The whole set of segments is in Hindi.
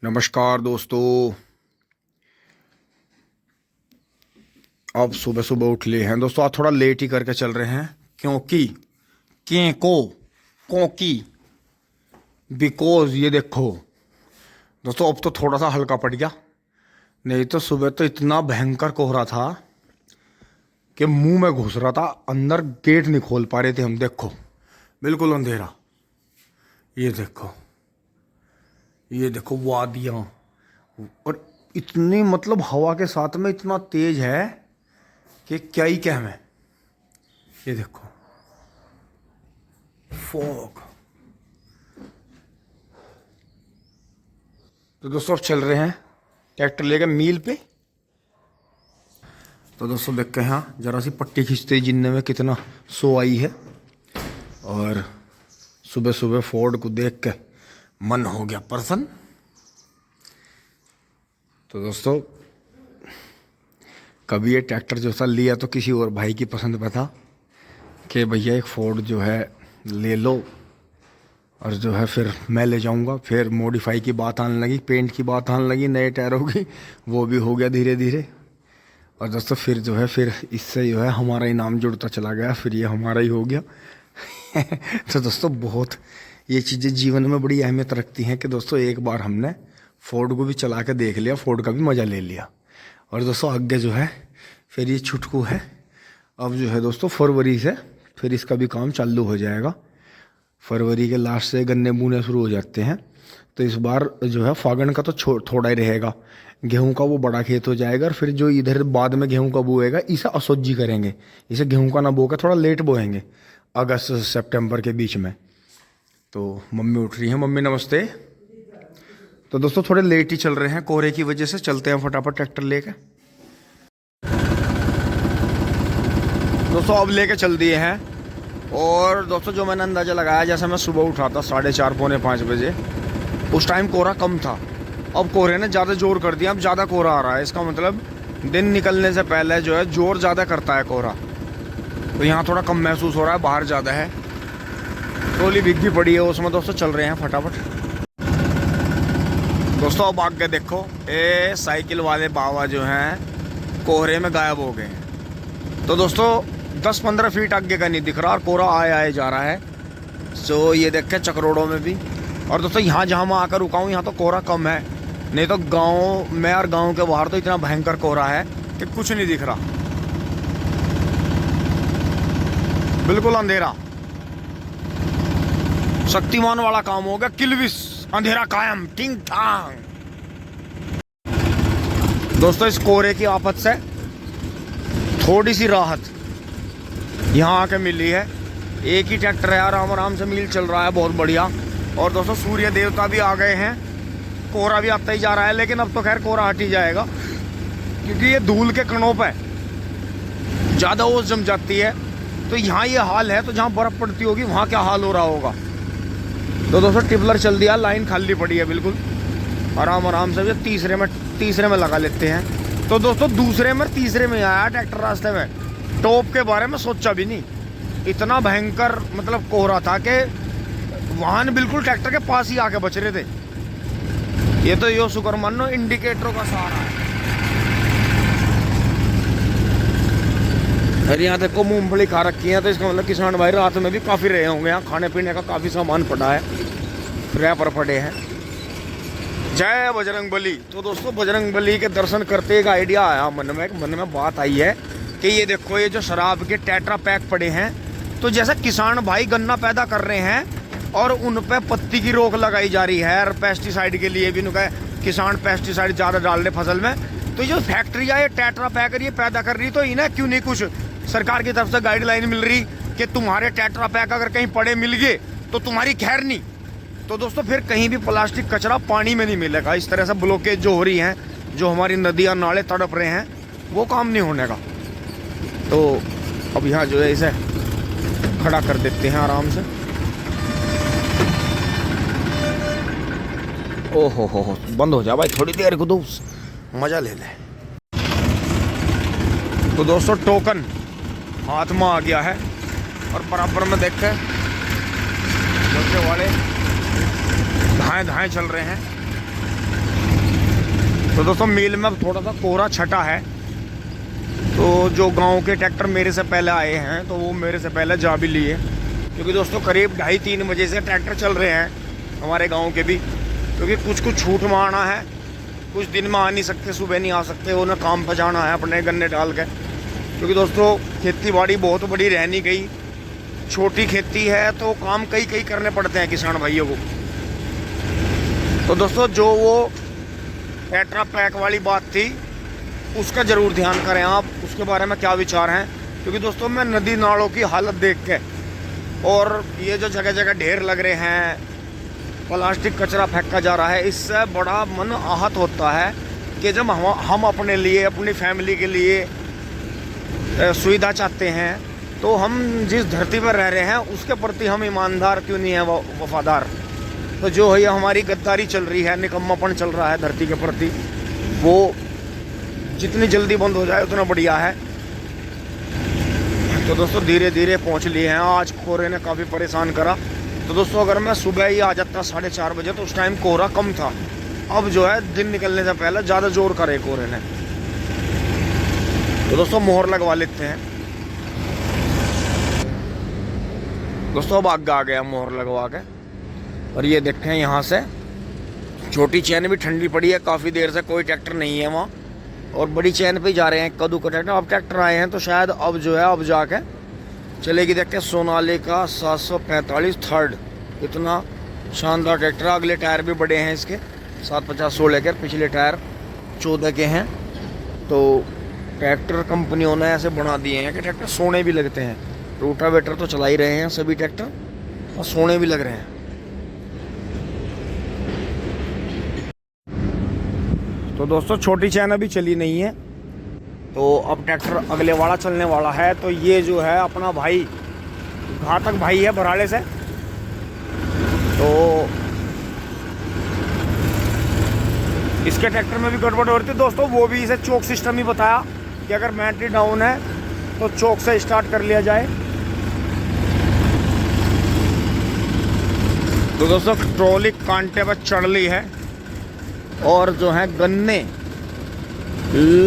नमस्कार दोस्तों। अब सुबह सुबह उठ लिए हैं दोस्तों। आज थोड़ा लेट ही करके चल रहे हैं क्योंकि क्योंकि बिकॉज ये देखो दोस्तों, अब तो थोड़ा सा हल्का पड़ गया, नहीं तो सुबह तो इतना भयंकर कोहरा था कि मुंह में घुस रहा था, अंदर गेट नहीं खोल पा रहे थे हम। देखो बिल्कुल अंधेरा। ये देखो वादियाँ, और इतनी मतलब हवा के साथ में इतना तेज है कि क्या ही कहमें। ये देखो फॉग। तो दोस्तों अब चल रहे हैं ट्रैक्टर लेकर मील पे। तो दोस्तों देखते हैं, हाँ जरा सी पट्टी खींचते ही जिन्ने में कितना सो आई है। और सुबह सुबह फोर्ड को देख के मन हो गया प्रसन्न। तो दोस्तों कभी ये ट्रैक्टर जो था लिया तो किसी और भाई की पसंद पे था कि भैया एक फोर्ड जो है ले लो, और जो है फिर मैं ले जाऊंगा। फिर मॉडिफाई की बात आने लगी, पेंट की बात आने लगी, नए टायरों की, वो भी हो गया धीरे धीरे। और दोस्तों फिर जो है फिर इससे जो है हमारा ही नाम जुड़ता चला गया, फिर ये हमारा ही हो गया। तो दोस्तों बहुत ये चीज़ें जीवन में बड़ी अहमियत रखती हैं कि दोस्तों एक बार हमने फोर्ड को भी चला के देख लिया, फोर्ड का भी मज़ा ले लिया। और दोस्तों आगे जो है फिर ये छुटकू है। अब जो है दोस्तों फरवरी से फिर इसका भी काम चालू हो जाएगा। फरवरी के लास्ट से गन्ने बूने शुरू हो जाते हैं। तो इस बार जो है फागण का तो थोड़ा ही रहेगा, गेहूं का वो बड़ा खेत हो जाएगा। और फिर जो इधर बाद में गेहूं का बोएगा इसे असोजी करेंगे, इसे गेहूं का ना बो के थोड़ा लेट बोएंगे, अगस्त सितंबर के बीच में। तो मम्मी उठ रही हैं। मम्मी नमस्ते। तो दोस्तों थोड़े लेट ही चल रहे हैं कोहरे की वजह से, चलते हैं फटाफट ट्रैक्टर लेके। दोस्तों अब लेके चल दिए हैं। और दोस्तों जो मैंने अंदाज़ा लगाया, जैसे मैं सुबह उठा था 4:30 पौने 5 बजे, उस टाइम कोहरा कम था। अब कोहरे ने ज़्यादा जोर कर दिया, अब ज़्यादा कोहरा आ रहा है। इसका मतलब दिन निकलने से पहले जो है जोर ज़्यादा करता है कोहरा। तो यहाँ थोड़ा कम महसूस हो रहा है, बाहर ज़्यादा है। ट्रोली भीगी पड़ी है उसमें दोस्तों, चल रहे हैं फटाफट। दोस्तों अब आगे देखो, ये साइकिल वाले बाबा जो हैं कोहरे में गायब हो गए हैं। तो दोस्तों 10-15 फीट आगे का नहीं दिख रहा, और कोहरा आए जा रहा है। सो ये देख के चक्रोड़ों में भी। और दोस्तों यहाँ जहाँ मैं आकर रुका हूँ यहाँ तो कोहरा कम है, नहीं तो गाँव में और गाँव के बाहर तो इतना भयंकर कोहरा है कि कुछ नहीं दिख रहा, बिल्कुल अंधेरा। शक्तिमान वाला काम हो गया, किलविस, अंधेरा कायम, टिंग टांग। दोस्तों इस कोहरे की आफत से थोड़ी सी राहत यहाँ आके मिली है। एक ही ट्रैक्टर है, आराम आराम से मील चल रहा है, बहुत बढ़िया। और दोस्तों सूर्य देवता भी आ गए हैं, कोहरा भी आता ही जा रहा है। लेकिन अब तो खैर कोहरा हट ही जाएगा, क्योंकि ये धूल के कणों पे ज़्यादा ओस जम जाती है। तो यहाँ ये हाल है, तो जहाँ बर्फ़ पड़ती होगी वहाँ क्या हाल हो रहा होगा। तो दोस्तों टिपलर चल दिया, लाइन खाली पड़ी है बिल्कुल आराम आराम से। तीसरे में लगा लेते हैं। तो दोस्तों दूसरे में तीसरे में आया ट्रैक्टर रास्ते में, टॉप के बारे में सोचा भी नहीं। इतना भयंकर मतलब कोहरा था कि वाहन बिल्कुल ट्रैक्टर के पास ही आके बच रहे थे। ये तो यो शुक्र मानो इंडिकेटरों का सहारा है। अरे यहाँ तक को मूंगफली खा रखी है, तो इसका मतलब किसान भाई रात में भी काफ़ी रहे होंगे। यहाँ खाने पीने का काफ़ी सामान पड़ा है, रैपर पड़े हैं। जय बजरंग बली। तो दोस्तों बजरंग बली के दर्शन करते एक आइडिया आया मन में बात आई है कि ये देखो, ये जो शराब के टेट्रा पैक पड़े हैं, तो जैसा किसान भाई गन्ना पैदा कर रहे हैं और उन पे पत्ती की रोक लगाई जा रही है, और पेस्टिसाइड के लिए भी उनका किसान पेस्टिसाइड ज़्यादा डाल रहे फसल में। तो जो फैक्ट्रियाँ ये टेट्रा पैक ये पैदा कर रही, तो इन्हें क्यों नहीं कुछ सरकार की तरफ से गाइडलाइन मिल रही कि तुम्हारे टेट्रा पैक अगर कहीं पड़े मिल गए तो तुम्हारी खैर नहीं। तो दोस्तों फिर कहीं भी प्लास्टिक कचरा पानी में नहीं मिलेगा। इस तरह से ब्लॉकेज जो हो रही हैं, जो हमारी नदियाँ नाले तड़प रहे हैं, वो काम नहीं होने का। तो अब यहाँ जो है इसे खड़ा कर देते हैं आराम से। ओहो हो, बंद हो जा भाई, थोड़ी देर को तो मजा ले ले। तो दोस्तों टोकन हाथ में आ गया है, और बराबर में देखे वाले धाएं धाएं चल रहे हैं। तो दोस्तों मिल में थोड़ा सा कोहरा छटा है, तो जो गांव के ट्रैक्टर मेरे से पहले आए हैं तो वो मेरे से पहले जा भी लिए, क्योंकि दोस्तों करीब 2:30-3 बजे से ट्रैक्टर चल रहे हैं हमारे गांव के भी, क्योंकि कुछ छूट में आना है, कुछ दिन में आ नहीं सकते, सुबह नहीं आ सकते, उन्हें काम पर जाना है अपने गन्ने डाल के। क्योंकि दोस्तों खेती बाड़ी बहुत बड़ी रह नहीं गई, छोटी खेती है तो काम कई करने पड़ते हैं किसान भाइयों को। तो दोस्तों जो वो टेट्रा पैक वाली बात थी उसका ज़रूर ध्यान करें आप, उसके बारे में क्या विचार हैं। क्योंकि दोस्तों मैं नदी नालों की हालत देख के, और ये जो जगह जगह ढेर लग रहे हैं, प्लास्टिक कचरा फेंका जा रहा है, इससे बड़ा मन आहत होता है कि जब हम अपने लिए, अपनी फैमिली के लिए सुविधा चाहते हैं, तो हम जिस धरती पर रह रहे हैं उसके प्रति हम ईमानदार क्यों नहीं है, वफादार। तो जो है हमारी गद्दारी चल रही है, निकम्मापन चल रहा है धरती के प्रति, वो जितनी जल्दी बंद हो जाए उतना बढ़िया है। तो दोस्तों धीरे धीरे पहुंच लिए हैं। आज कोहरे ने काफ़ी परेशान करा। तो दोस्तों अगर मैं सुबह ही आ जाता 4:30 बजे तो उस टाइम कोहरा कम था, अब जो है दिन निकलने से पहले ज़्यादा जोर करे कोहरे ने। तो दोस्तों मोहर लगवा लेते हैं। दोस्तों अब आगे आ गया मोहर लगवा के, और ये देखें यहाँ से छोटी चैन भी ठंडी पड़ी है, काफ़ी देर से कोई ट्रैक्टर नहीं है वहाँ, और बड़ी चैन पे जा रहे हैं कद्दू का ट्रैक्टर। अब ट्रैक्टर आए हैं तो शायद अब जो है अब जाके चलेगी। देखते हैं सोनालिका 745 थर्ड, इतना शानदार ट्रैक्टर। अगले टायर भी बड़े हैं इसके, 750-16 के, पिछले टायर 14 के हैं। तो ट्रैक्टर कंपनियों ने ऐसे बना दिए हैं कि ट्रैक्टर सोने भी लगते हैं। रोटावेटर तो चला ही रहे हैं सभी ट्रैक्टर, और सोने भी लग रहे हैं। तो दोस्तों छोटी चैन अभी चली नहीं है, तो अब ट्रैक्टर अगले वाला चलने वाला है। तो ये जो है अपना भाई, घातक भाई है बराड़े से, तो इसके ट्रैक्टर में भी गड़बड़ हो रही थी दोस्तों। वो भी इसे चौक सिस्टम ही बताया कि अगर बैटरी डाउन है तो चौक से स्टार्ट कर लिया जाए। तो दोस्तों ट्रॉली कांटे पर चढ़ ली है, और जो है गन्ने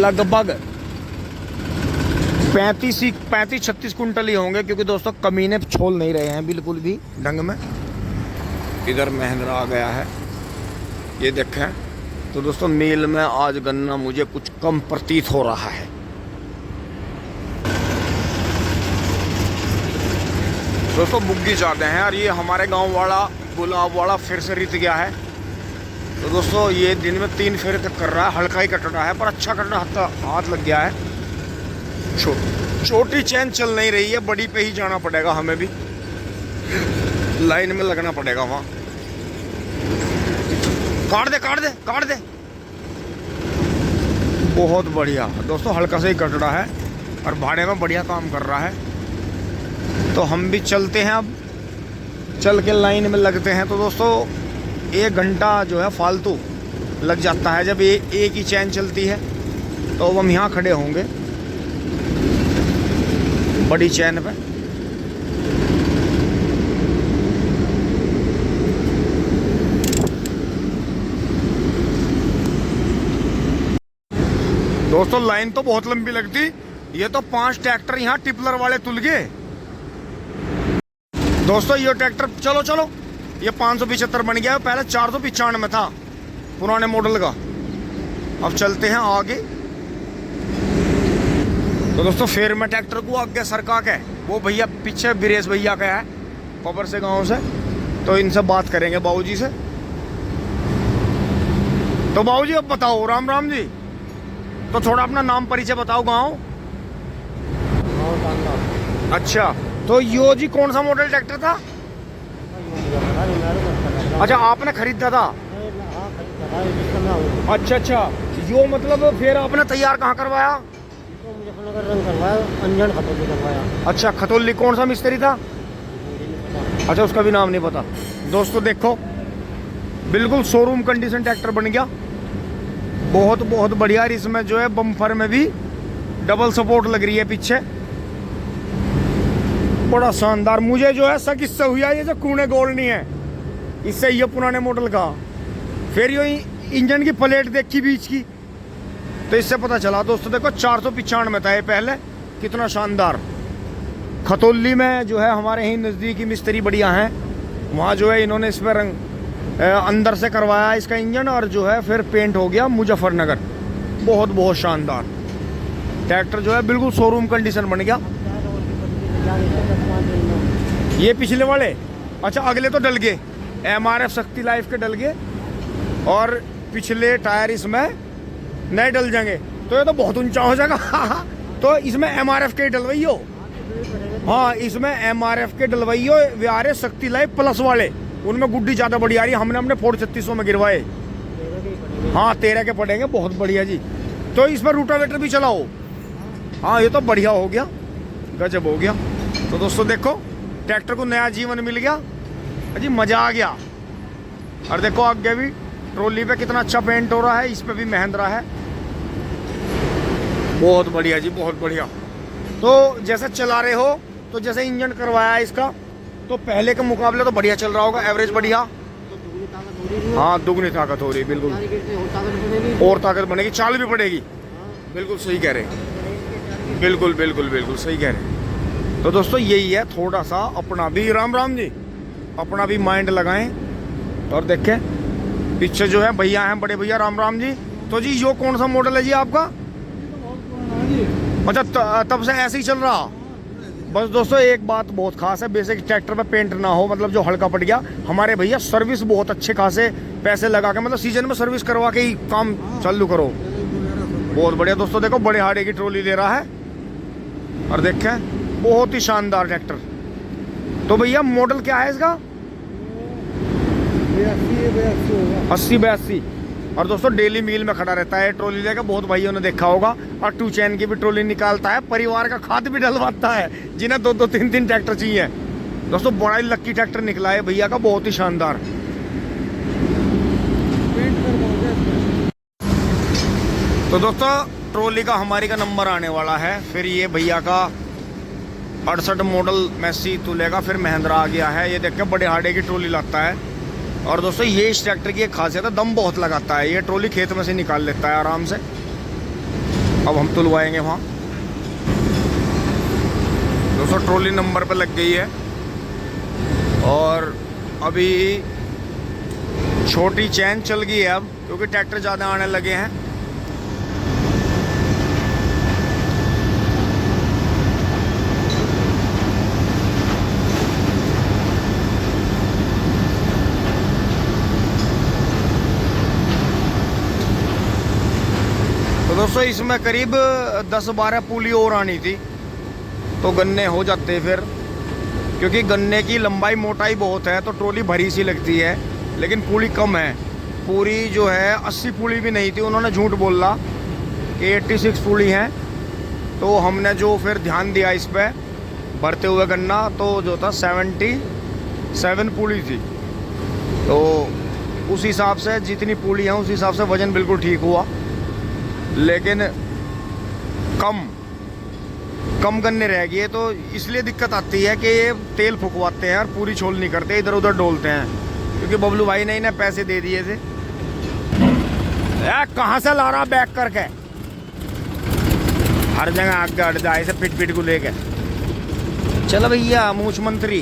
लगभग 35-36 कुंटल ही होंगे, क्योंकि दोस्तों कमीने छोल नहीं रहे हैं बिल्कुल भी ढंग में। इधर महिंद्रा आ गया है, ये देखें। तो दोस्तों मील में आज गन्ना मुझे कुछ कम प्रतीत हो रहा है। दोस्तों बुग्गी ज़्यादा हैं, और ये हमारे गांव वाला गुलाब वाला फिर से रित गया है। तो दोस्तों ये दिन में 3 फेरे तक कर रहा है, हल्का ही कटड़ा है पर अच्छा कटड़ा हाथ लग गया है। छोटी चैन चल नहीं रही है, बड़ी पे ही जाना पड़ेगा, हमें भी लाइन में लगना पड़ेगा वहाँ। काट दे। बहुत बढ़िया दोस्तों, हल्का से ही कटड़ा है और भाड़े में बढ़िया काम कर रहा है। तो हम भी चलते हैं, अब चल के लाइन में लगते हैं। तो दोस्तों 1 घंटा जो है फालतू लग जाता है जब एक ही चैन चलती है। तो हम यहाँ खड़े होंगे बड़ी चैन पे। दोस्तों लाइन तो बहुत लंबी लगती, ये तो 5 ट्रैक्टर यहाँ टिपलर वाले तुल गए। दोस्तों ये ट्रैक्टर चलो ये 575 बन गया है, पहले 495 में था पुराने मॉडल का। अब चलते हैं आगे। तो दोस्तों फिर मैं ट्रैक्टर को आगे सरका के, वो भैया पीछे बीरेश भैया का है पबर से गांव से, तो इनसे बात करेंगे बाबूजी से। तो बाबूजी अब बताओ, राम राम जी, तो थोड़ा अपना नाम परिचय बताओ। गांव? अच्छा, तो यो जी कौन सा मॉडल ट्रैक्टर था? अच्छा आपने खरीदा था? अच्छा, यो मतलब फिर आपने तैयार कहाँ करवाया? अंजन खतौली करवाया। अच्छा खतौली, कौन सा मिस्त्री था? अच्छा उसका भी नाम नहीं पता। दोस्तों देखो बिल्कुल शोरूम कंडीशन ट्रैक्टर बन गया, बहुत बढ़िया। इसमें जो है बम्पर में भी डबल सपोर्ट लग रही है पीछे, बड़ा शानदार। मुझे जो है शक इससे हुआ, ये जो कूने गोल नहीं है, इससे ये पुराने मॉडल का। फिर ये इंजन की प्लेट देखी बीच की, तो इससे पता चला दोस्तों, देखो 495 था ये पहले, कितना शानदार। खतौली में जो है हमारे ही नज़दीकी मिस्त्री बढ़िया हैं, वहाँ जो है इन्होंने इस पर रंग अंदर से करवाया इसका इंजन, और जो है फिर पेंट हो गया मुजफ्फरनगर। बहुत बहुत शानदार ट्रैक्टर जो है, बिल्कुल शोरूम कंडीशन बन गया। ये पिछले वाले, अच्छा अगले तो डल गए, MRF शक्ति लाइफ के डल गए, और पिछले टायर इसमें नए डल जाएंगे, तो ये तो बहुत ऊंचा हो जाएगा। तो इसमें MRF के डलवाइयो, हाँ इसमें MRF के डलवाइयो, वे आ रहे शक्ति लाइफ प्लस वाले, उनमें गुड्डी ज़्यादा बड़ी आ रही है। हमने अपने फोर्ड 3600 में गिरवाए, हाँ 13 के पड़ेंगे, बहुत बढ़िया जी। तो इसमें रूटावेटर भी चलाओ, हाँ ये तो बढ़िया हो गया, गजब हो गया। तो दोस्तों देखो, ट्रैक्टर को नया जीवन मिल गया जी, मज़ा आ गया। और देखो आगे भी ट्रॉली पे कितना अच्छा पेंट हो रहा है, इस पे भी महिंद्रा है, बहुत बढ़िया जी, बहुत बढ़िया। तो जैसे चला रहे हो, तो जैसे इंजन करवाया है इसका, तो पहले के मुकाबले तो बढ़िया चल रहा होगा, एवरेज बढ़िया, हाँ दुगनी ताकत हो रही, बिल्कुल और ताकत बनेगी, चाल भी पड़ेगी, बिल्कुल सही कह रहे, बिल्कुल बिल्कुल बिल्कुल सही कह रहे। तो दोस्तों यही है, थोड़ा सा अपना भी, राम राम जी, अपना भी माइंड लगाएं। और देखें पीछे जो है भैया हैं, बड़े भैया, राम राम जी। तो जी यो कौन सा मॉडल है जी आपका? अच्छा तब से ऐसे ही चल रहा। बस दोस्तों एक बात बहुत खास है, बेसिक ट्रैक्टर पे पेंट ना हो, मतलब जो हल्का पड़ गया, हमारे भैया सर्विस बहुत अच्छे खासे पैसे लगा के, मतलब सीजन में सर्विस करवा के ही काम चालू करो, बहुत बढ़िया। दोस्तों देखो बड़े हाड़े की ट्रॉली ले रहा है, और देखें बहुत ही शानदार ट्रैक्टर। तो भैया मॉडल क्या है इसका? 80-82। और दोस्तों डेली मील में खड़ा रहता है ट्रॉली लेकर, बहुत भाइयों ने देखा होगा। और 2 चैन की भी ट्रॉली निकालता है, परिवार का खाद भी डलवाता है, जिन्हें 2-2, 3-3 ट्रैक्टर चाहिए। दोस्तों बड़ा ही लक्की ट्रैक्टर निकला है भैया का, बहुत ही शानदार। तो दोस्तों ट्रॉली का हमारी का नंबर आने वाला है, फिर ये भैया का 68 मॉडल मैसी तुलेगा, फिर महिंद्रा आ गया है। ये देख के बड़े हाड़े की ट्रॉली लाता है। और दोस्तों ये इस ट्रैक्टर की एक खासियत है, दम बहुत लगाता है, ये ट्रॉली खेत में से निकाल लेता है आराम से। अब हम तुलवाएंगे वहाँ। दोस्तों ट्रॉली नंबर पे लग गई है, और अभी छोटी चैन चल गई है अब, क्योंकि ट्रैक्टर ज़्यादा आने लगे हैं। दोस्तों इसमें करीब 10-12 पुली और आनी थी, तो गन्ने हो जाते फिर, क्योंकि गन्ने की लंबाई मोटाई बहुत है, तो ट्रॉली भरी सी लगती है, लेकिन पुली कम है। पूरी जो है 80 पुली भी नहीं थी, उन्होंने झूठ बोला कि 86 पुली हैं। तो हमने जो फिर ध्यान दिया इस पर भरते हुए गन्ना, तो जो था 77 पुली थी। तो उस हिसाब से जितनी पुली हैं उस हिसाब से वज़न बिल्कुल ठीक हुआ, लेकिन कम गन्ने रह गए, तो इसलिए दिक्कत आती है कि ये तेल फुकवाते हैं और पूरी छोल नहीं करते, इधर उधर डोलते हैं, क्योंकि बबलू भाई ने इन्हें पैसे दे दिए थे। कहाँ से ला रहा बैक करके, हर जगह आगे अड़ जाए से पिट को लेके। चलो भैया मुख्यमंत्री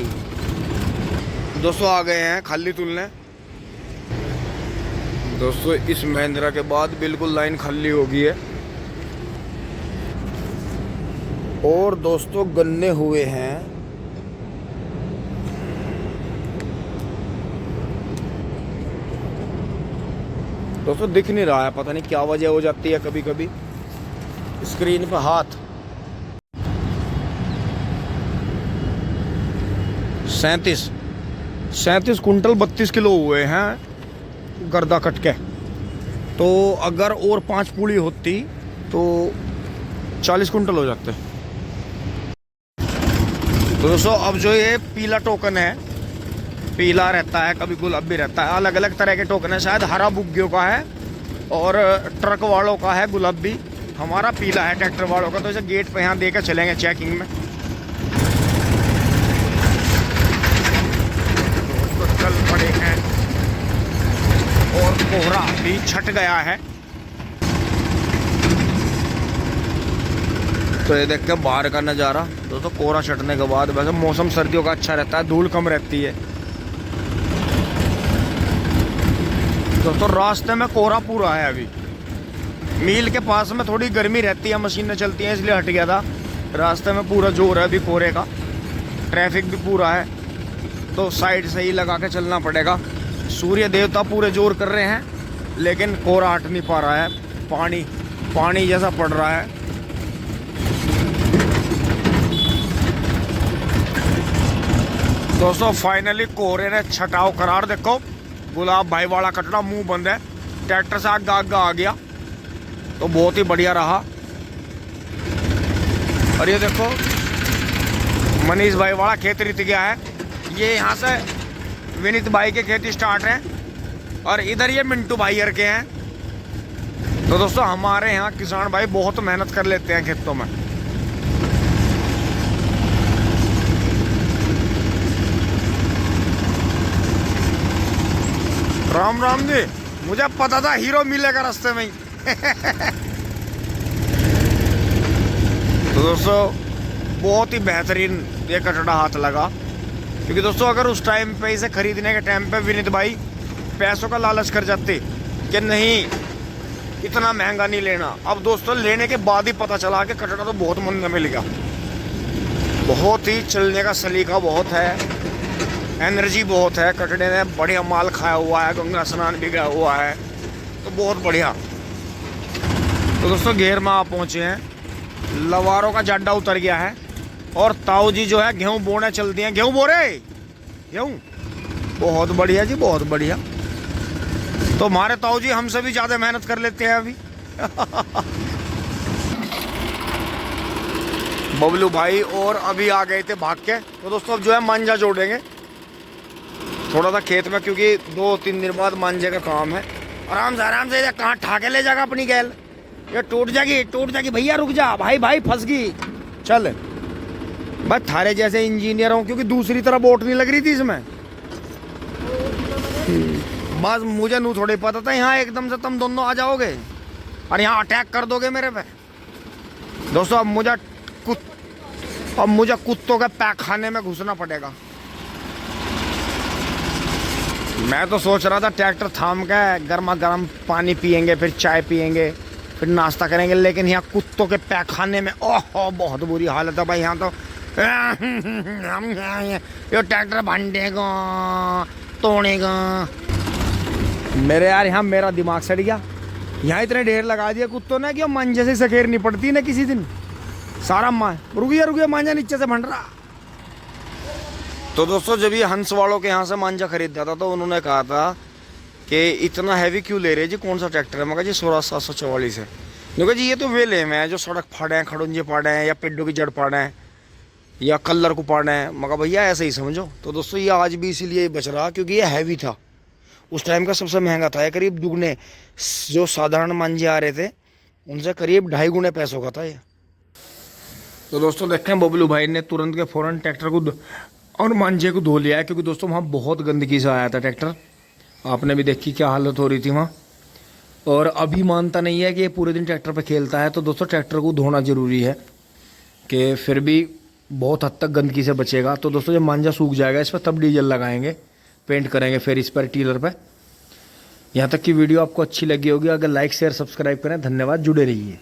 दोस्तों आ गए हैं खाली तुलने। दोस्तों इस महिंद्रा के बाद बिल्कुल लाइन खाली हो गई है, और दोस्तों गन्ने हुए हैं दोस्तों, दिख नहीं रहा है, पता नहीं क्या वजह हो जाती है कभी कभी स्क्रीन पे हाथ। 37 कुंटल 32 किलो हुए हैं गर्दा कट के। तो अगर और 5 पुली होती तो 40 कुंटल हो जाते। तो दोस्तों अब जो ये पीला टोकन है, पीला रहता है कभी गुलाबी रहता है, अलग अलग तरह के टोकन है, शायद हरा बुग्गियों का है और ट्रक वालों का है गुलाबी, हमारा पीला है ट्रैक्टर वालों का। तो इसे गेट पे यहाँ देकर चलेंगे चेकिंग में। दोस्तों चल पड़े हैं और कोहरा भी छट गया है। तो ये देख के बाहर का नज़ारा दोस्तों, कोहरा छटने के बाद वैसे मौसम सर्दियों का अच्छा रहता है, धूल कम रहती है दोस्तों। रास्ते में कोहरा पूरा है, अभी मील के पास में थोड़ी गर्मी रहती है, मशीनें चलती हैं इसलिए हट गया था। रास्ते में पूरा जोर है अभी कोहरे का, ट्रैफिक भी पूरा है, तो साइड से ही लगा के चलना पड़ेगा। सूर्य देवता पूरे जोर कर रहे हैं लेकिन कोहरा हट नहीं पा रहा है, पानी जैसा पड़ रहा है। दोस्तों फाइनली कोहरे ने छटाव करार, देखो गुलाब भाई वाला कटड़ा मुंह बंद है, ट्रैक्टर से आगा आ गया तो बहुत ही बढ़िया रहा। और ये देखो मनीष भाई वाला खेत रित गया है, ये यहाँ से विनीत भाई के खेत स्टार्ट हैं और इधर ये मिंटू भाई के हैं। तो दोस्तों हमारे यहाँ किसान भाई बहुत मेहनत कर लेते हैं खेतों में। राम राम जी, मुझे पता था हीरो मिलेगा रास्ते में ही। तो दोस्तों बहुत ही बेहतरीन ये कटड़ा हाथ लगा, क्योंकि दोस्तों अगर उस टाइम पे इसे खरीदने के टाइम पे विनीत भाई पैसों का लालच कर जाते कि नहीं इतना महंगा नहीं लेना, अब दोस्तों लेने के बाद ही पता चला कि कटड़ा तो बहुत महंगा मिल गया। बहुत ही चलने का सलीका बहुत है, एनर्जी बहुत है, कटड़े ने बढ़िया माल खाया हुआ है, गंगा स्नान भी गया हुआ है, तो बहुत बढ़िया। तो दोस्तों घेर में आप पहुँचे हैं, लवारों का जाड्डा उतर गया है और ताऊ जी जो है गेहूँ बोने चलती हैं। गेहूँ बो रहे, गेहूँ बहुत बढ़िया जी, बहुत बढ़िया। तो हमारे ताऊ जी हमसे भी ज़्यादा मेहनत कर लेते हैं अभी। बबलू भाई और अभी आ गए थे भाग के। तो दोस्तों अब जो है मांझा जोड़ेंगे थोड़ा सा खेत में, क्योंकि 2-3 दिन बाद मांझे का काम है। आराम से कहाँ ठाके ले जाएगा अपनी गैल, ये टूट जाएगी भैया, रुक जा भाई फंस गई। चल बस थारे जैसे इंजीनियर हूँ, क्योंकि दूसरी तरफ बोट नहीं लग रही थी इसमें। बस मुझे नू थोड़ी पता था यहाँ एकदम से तुम दोनों आ जाओगे और यहाँ अटैक कर दोगे मेरे पे। दोस्तों अब मुझे कुत्तों के पैखाने में घुसना पड़ेगा। मैं तो सोच रहा था ट्रैक्टर थाम के गर्मा गर्म पानी पियेंगे, फिर चाय पियेंगे, फिर नाश्ता करेंगे, लेकिन यहाँ कुत्तों के पैखाने में ओहो बहुत बुरी हालत है भाई। यहाँ तो ये ट्रैक्टर भंडेगा तोड़ेगा मेरे यार। यहाँ मेरा दिमाग सड़ गया, यहाँ इतने ढेर लगा दिया कुत्तों ने कि मांझे से सकेर नहीं पड़ती ना किसी दिन। सारा रुकिए मांझा नीचे से भंड रहा। तो दोस्तों जब ये हंस वालों के यहाँ से मांझा खरीदा था तो उन्होंने कहा था कि इतना हैवी क्यों ले रहे जी, कौन सा ट्रैक्टर है? मगर जी 16,744 है। क्योंकि जी ये तो वे लेम है जो सड़क फाड़े हैं, खड़ुंजे पाड़े हैं, या पेड्डों की जड़ पाड़े हैं, या कलर को पाड़े हैं। मगर भैया ऐसे ही समझो। तो दोस्तों ये आज भी इसीलिए बच रहा क्योंकि ये हैवी था, उस टाइम का सबसे महंगा था। ये करीब दुगने जो साधारण मांझे आ रहे थे उनसे करीब 2.5 गुने पैसों का था ये। तो दोस्तों देखें बबलू भाई ने तुरंत के फ़ौरन ट्रैक्टर को और मांझे को धो लिया है, क्योंकि दोस्तों वहाँ बहुत गंदगी से आया था ट्रैक्टर। आपने भी देखी क्या हालत हो रही थी वहाँ। और अभी मानता नहीं है कि ये पूरे दिन ट्रैक्टर पे खेलता है। तो दोस्तों ट्रैक्टर को धोना ज़रूरी है कि फिर भी बहुत हद तक गंदगी से बचेगा। तो दोस्तों जब मांझा सूख जाएगा इस पर तब डीजल लगाएंगे, पेंट करेंगे फिर इस पर टीलर पर। यहाँ तक की वीडियो आपको अच्छी लगी होगी, अगर लाइक शेयर सब्सक्राइब करें। धन्यवाद, जुड़े रहिए।